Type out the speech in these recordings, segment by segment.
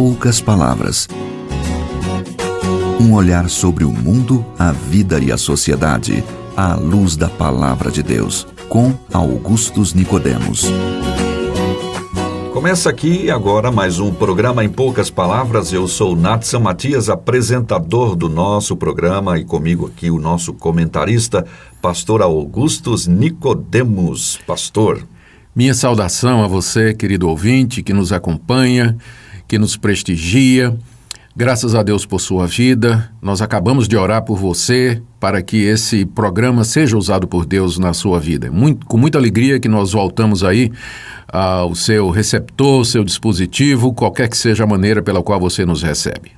poucas palavras. Um olhar sobre o mundo, a vida e a sociedade, à luz da Palavra de Deus, com Augustus Nicodemos. Começa aqui agora mais um programa Em Poucas Palavras. Eu sou Natsan Matias, apresentador do nosso programa, e comigo aqui o nosso comentarista, pastor Augustus Nicodemos. Pastor. Minha saudação a você, querido ouvinte, que nos acompanha, que nos prestigia. Graças a Deus por sua vida. Nós acabamos de orar por você para que esse programa seja usado por Deus na sua vida. Com muita alegria que nós voltamos aí ao seu receptor, seu dispositivo, qualquer que seja a maneira pela qual você nos recebe.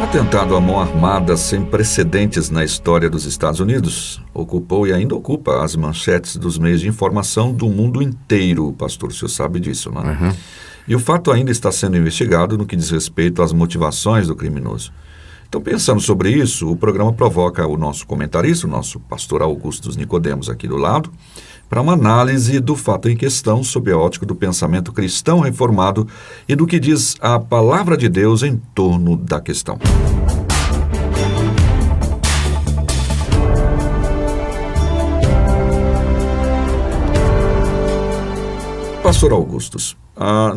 Um atentado à mão armada sem precedentes na história dos Estados Unidos ocupou e ainda ocupa as manchetes dos meios de informação do mundo inteiro, pastor. O senhor sabe disso, não é? Uhum. E o fato ainda está sendo investigado no que diz respeito às motivações do criminoso. Então, pensando sobre isso, o programa provoca o nosso comentarista, o nosso pastor Augustus Nicodemos aqui do lado, para uma análise do fato em questão sob a ótica do pensamento cristão reformado e do que diz a Palavra de Deus em torno da questão. Pastor Augustus,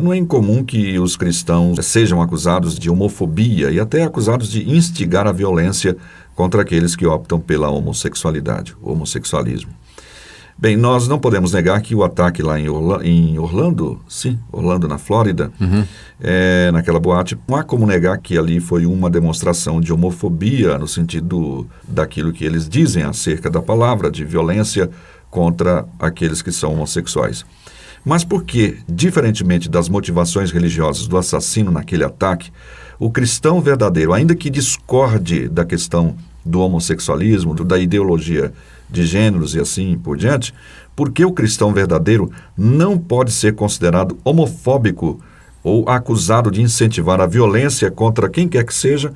não é incomum que os cristãos sejam acusados de homofobia e até acusados de instigar a violência contra aqueles que optam pela homossexualidade, o homossexualismo. Bem, nós não podemos negar que o ataque lá em Orlando, na Flórida, naquela boate, não há como negar que ali foi uma demonstração de homofobia no sentido daquilo que eles dizem acerca da palavra, de violência contra aqueles que são homossexuais. Mas por que, diferentemente das motivações religiosas do assassino naquele ataque, o cristão verdadeiro, ainda que discorde da questão do homossexualismo, da ideologia de gêneros e assim por diante, por que o cristão verdadeiro não pode ser considerado homofóbico ou acusado de incentivar a violência contra quem quer que seja,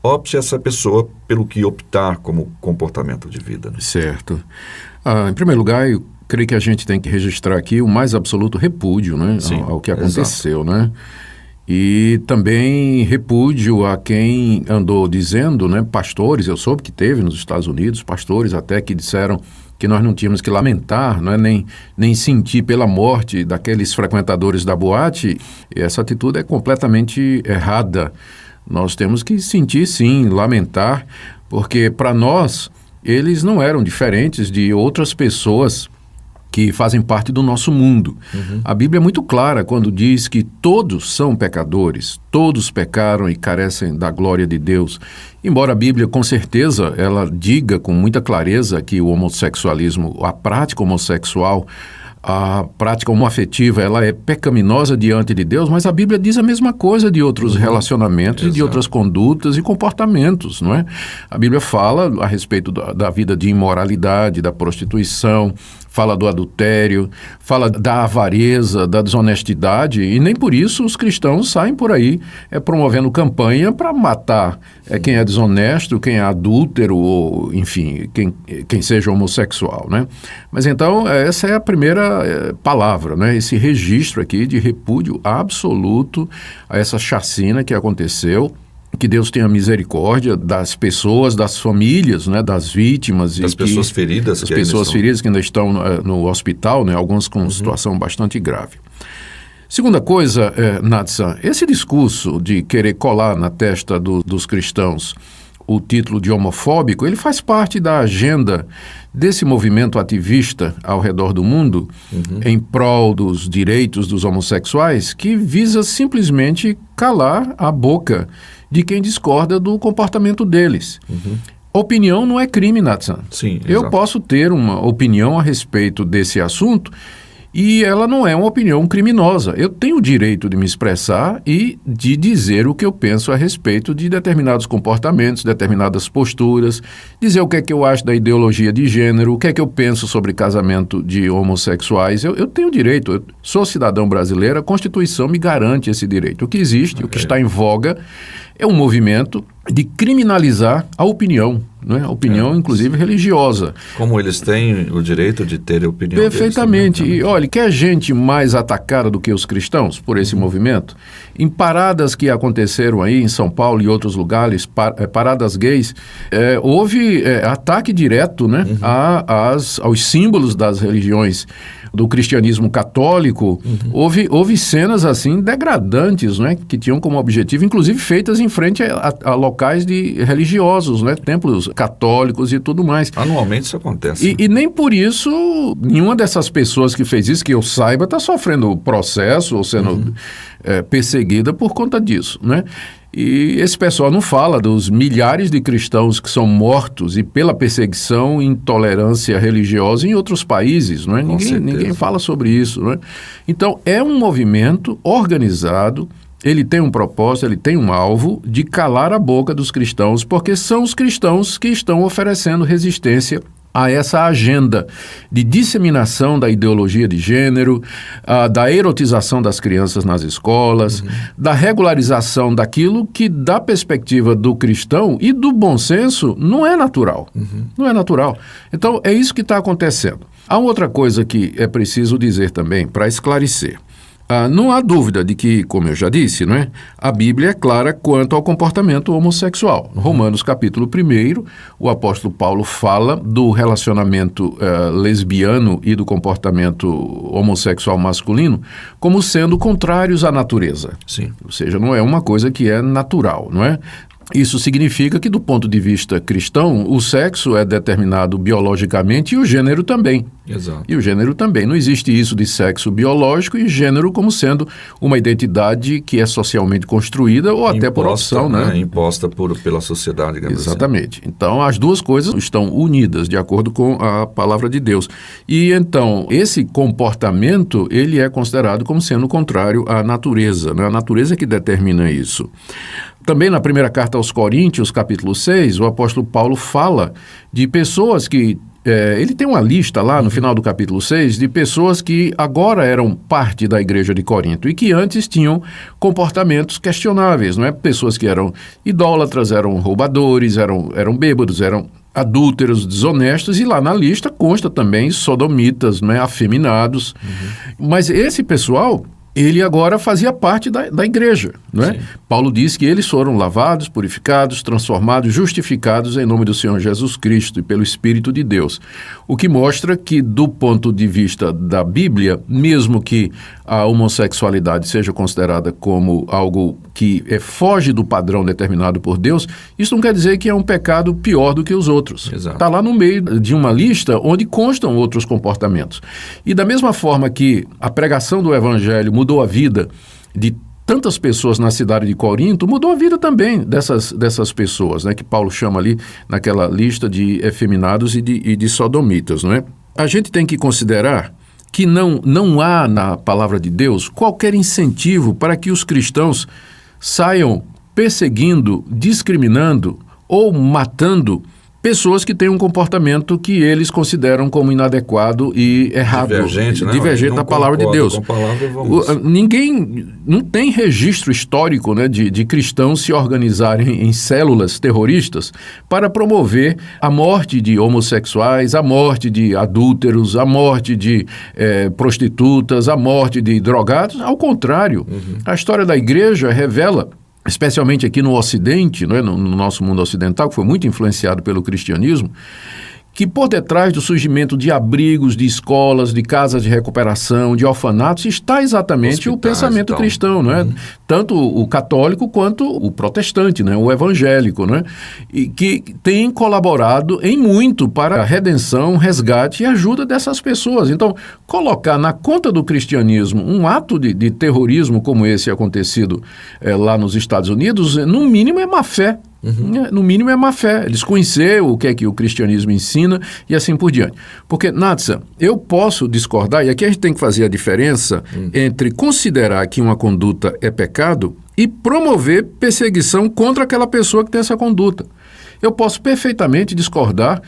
opte essa pessoa pelo que optar como comportamento de vida? Né? Certo. Em primeiro lugar, eu creio que a gente tem que registrar aqui o mais absoluto repúdio, né, ao que aconteceu, né? E também repúdio a quem andou dizendo, né, pastores, eu soube que teve nos Estados Unidos, pastores até que disseram que nós não tínhamos que lamentar, né, nem sentir pela morte daqueles frequentadores da boate. E essa atitude é completamente errada. Nós temos que sentir, sim, lamentar, porque para nós eles não eram diferentes de outras pessoas que fazem parte do nosso mundo. A Bíblia é muito clara quando diz que todos são pecadores, todos pecaram e carecem da glória de Deus. Embora a Bíblia, com certeza, ela diga com muita clareza que o homossexualismo, a prática homossexual, a prática homoafetiva, ela é pecaminosa diante de Deus, mas a Bíblia diz a mesma coisa de outros relacionamentos e de outras condutas e comportamentos, não é? A Bíblia fala a respeito da vida de imoralidade, da prostituição, fala do adultério, fala da avareza, da desonestidade, e nem por isso os cristãos saem por aí promovendo campanha para matar quem é desonesto, quem é adúltero, ou enfim, quem seja homossexual, né? Mas então essa é a primeira palavra, né? Esse registro aqui de repúdio absoluto a essa chacina que aconteceu. Que Deus tenha misericórdia das pessoas, das famílias, né, das vítimas. Das pessoas feridas. Das pessoas feridas que ainda estão no hospital, né, algumas com situação bastante grave. Segunda coisa, Natsan, esse discurso de querer colar na testa dos cristãos o título de homofóbico, ele faz parte da agenda desse movimento ativista ao redor do mundo em prol dos direitos dos homossexuais, que visa simplesmente calar a boca de quem discorda do comportamento deles. Opinião não é crime, Natsan. Sim, eu posso ter uma opinião a respeito desse assunto e ela não é uma opinião criminosa. Eu tenho o direito de me expressar e de dizer o que eu penso a respeito de determinados comportamentos, determinadas posturas, dizer o que é que eu acho da ideologia de gênero, o que é que eu penso sobre casamento de homossexuais. Eu tenho direito, eu sou cidadão brasileiro, a Constituição me garante esse direito. O que existe, o que está em voga é um movimento de criminalizar a opinião, né? A opinião, inclusive, religiosa. Como eles têm o direito de ter a opinião Perfeitamente. deles, E olha, quer gente mais atacada do que os cristãos por esse movimento? Em paradas que aconteceram aí em São Paulo e outros lugares, paradas gays, houve ataque direto, né, aos símbolos das religiões do cristianismo católico. Houve cenas assim degradantes, né, que tinham como objetivo, inclusive feitas em frente a locais religiosos, né, templos católicos e tudo mais. Anualmente isso acontece. E nem por isso, nenhuma dessas pessoas que fez isso, que eu saiba, está sofrendo processo ou sendo perseguida por conta disso, né? E esse pessoal não fala dos milhares de cristãos que são mortos e pela perseguição e intolerância religiosa em outros países, não é? Ninguém fala sobre isso, não é? Então, é um movimento organizado, ele tem um propósito, ele tem um alvo de calar a boca dos cristãos, porque são os cristãos que estão oferecendo resistência a essa agenda de disseminação da ideologia de gênero, da erotização das crianças nas escolas, da regularização daquilo que, da perspectiva do cristão e do bom senso, não é natural. Não é natural. Então, é isso que está acontecendo. Há outra coisa que é preciso dizer também, para esclarecer. Não há dúvida de que, como eu já disse, não é? A Bíblia é clara quanto ao comportamento homossexual. No Romanos capítulo 1, o apóstolo Paulo fala do relacionamento lesbiano e do comportamento homossexual masculino como sendo contrários à natureza. Sim. Ou seja, não é uma coisa que é natural, não é? Isso significa que, do ponto de vista cristão, o sexo é determinado biologicamente e o gênero também. Exato. E o gênero também. Não existe isso de sexo biológico e gênero como sendo uma identidade que é socialmente construída ou até por opção, né? Imposta pela sociedade, digamos assim. Exatamente. Então, as duas coisas estão unidas, de acordo com a palavra de Deus. E, então, esse comportamento, ele é considerado como sendo contrário à natureza, né? A natureza que determina isso. Também na primeira carta aos Coríntios, capítulo 6, o apóstolo Paulo fala de pessoas que... ele tem uma lista lá no final do capítulo 6 de pessoas que agora eram parte da igreja de Corinto e que antes tinham comportamentos questionáveis, não é? Pessoas que eram idólatras, eram roubadores, eram bêbados, eram adúlteros, desonestos, e lá na lista consta também sodomitas, né? Afeminados. Mas esse pessoal... ele agora fazia parte da igreja, não é? Paulo diz que eles foram lavados, purificados, transformados, justificados em nome do Senhor Jesus Cristo e pelo Espírito de Deus. O que mostra que, do ponto de vista da Bíblia, mesmo que a homossexualidade seja considerada como algo que foge do padrão determinado por Deus, isso não quer dizer que é um pecado pior do que os outros. Está lá no meio de uma lista onde constam outros comportamentos. E da mesma forma que a pregação do Evangelho mudou a vida de tantas pessoas na cidade de Corinto, mudou a vida também dessas pessoas, né, que Paulo chama ali naquela lista de efeminados e de sodomitas, não é? A gente tem que considerar que não há na palavra de Deus qualquer incentivo para que os cristãos saiam perseguindo, discriminando ou matando pessoas que têm um comportamento que eles consideram como inadequado e errado. Divergente da palavra de Deus. Ninguém, não tem registro histórico, né, de cristãos se organizarem em células terroristas para promover a morte de homossexuais, a morte de adúlteros, a morte de prostitutas, a morte de drogados. Ao contrário, a história da igreja revela, especialmente aqui no Ocidente, não é? No nosso mundo ocidental, que foi muito influenciado pelo cristianismo, que por detrás do surgimento de abrigos, de escolas, de casas de recuperação, de orfanatos, está exatamente o pensamento cristão, não é? Tanto o católico quanto o protestante, né? O evangélico, né? E que tem colaborado em muito para a redenção, resgate e ajuda dessas pessoas. Então, colocar na conta do cristianismo um ato de terrorismo como esse acontecido lá nos Estados Unidos, no mínimo é má fé. No mínimo é má fé, desconhecer o que é que o cristianismo ensina e assim por diante. Porque, Natsa, eu posso discordar, e aqui a gente tem que fazer a diferença entre considerar que uma conduta é pecado e promover perseguição contra aquela pessoa que tem essa conduta. Eu posso perfeitamente discordar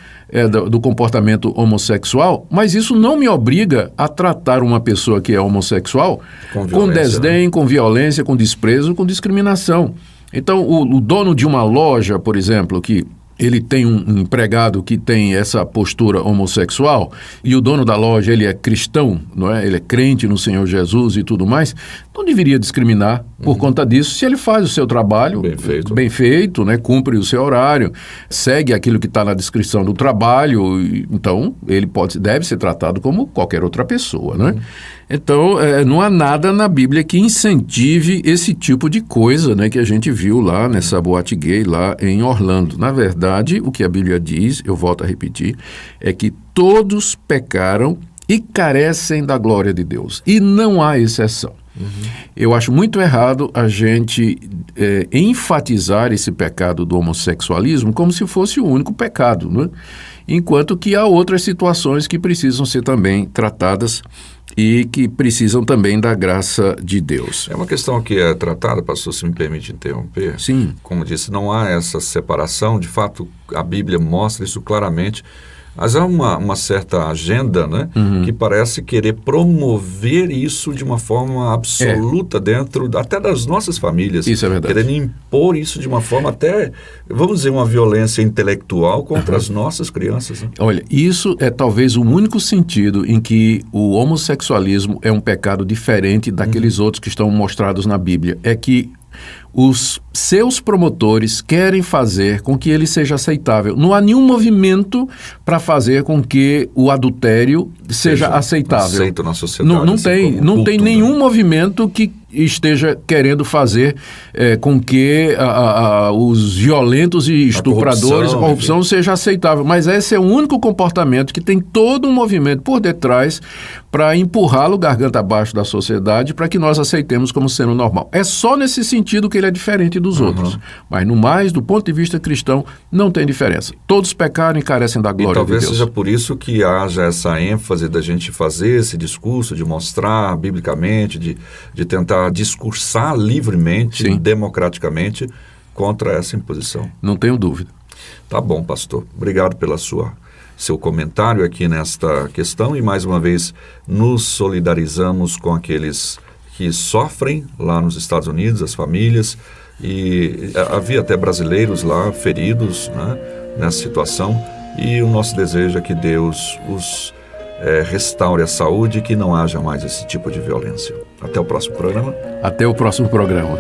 do comportamento homossexual, mas isso não me obriga a tratar uma pessoa que é homossexual com desdém, com violência, com desprezo, com discriminação. Então, o dono de uma loja, por exemplo, que ele tem um empregado que tem essa postura homossexual e o dono da loja, ele é cristão, não é? Ele é crente no Senhor Jesus e tudo mais, não deveria discriminar por conta disso, se ele faz o seu trabalho bem feito, né? Cumpre o seu horário, segue aquilo que está na descrição do trabalho, então ele deve ser tratado como qualquer outra pessoa, né? Então, não há nada na Bíblia que incentive esse tipo de coisa, né, que a gente viu lá nessa boate gay lá em Orlando. Na verdade, o que a Bíblia diz, eu volto a repetir, é que todos pecaram e carecem da glória de Deus. E não há exceção. Eu acho muito errado a gente enfatizar esse pecado do homossexualismo como se fosse o único pecado, né? Enquanto que há outras situações que precisam ser também tratadas e que precisam também da graça de Deus. É uma questão que é tratada, pastor, se me permite interromper. Sim. Como disse, não há essa separação, de fato a Bíblia mostra isso claramente, mas há uma certa agenda, né, que parece querer promover isso de uma forma absoluta dentro até das nossas famílias. Isso é verdade. Querendo impor isso de uma forma até, vamos dizer, uma violência intelectual contra as nossas crianças. Né? Olha, isso é talvez o único sentido em que o homossexualismo é um pecado diferente daqueles outros que estão mostrados na Bíblia. É que os seus promotores querem fazer com que ele seja aceitável. Não há nenhum movimento para fazer com que o adultério seja aceitável. Aceito na sociedade. Não tem nenhum movimento que esteja querendo fazer com que os violentos e estupradores, a corrupção seja aceitável. Mas esse é o único comportamento que tem todo um movimento por detrás para empurrá-lo garganta abaixo da sociedade para que nós aceitemos como sendo normal. É só nesse sentido que ele é diferente dos outros. Mas no mais, do ponto de vista cristão, não tem diferença. Todos pecaram e carecem da glória de Deus. E talvez seja por isso que haja essa ênfase da gente fazer esse discurso, de mostrar biblicamente, de tentar discursar livremente, democraticamente, contra essa imposição. Não tenho dúvida. Tá bom, pastor. Obrigado pela seu comentário aqui nesta questão e, mais uma vez, nos solidarizamos com aqueles que sofrem lá nos Estados Unidos, as famílias, e havia até brasileiros lá feridos, né, nessa situação, e o nosso desejo é que Deus os restaure a saúde e que não haja mais esse tipo de violência. Até o próximo programa. Até o próximo programa.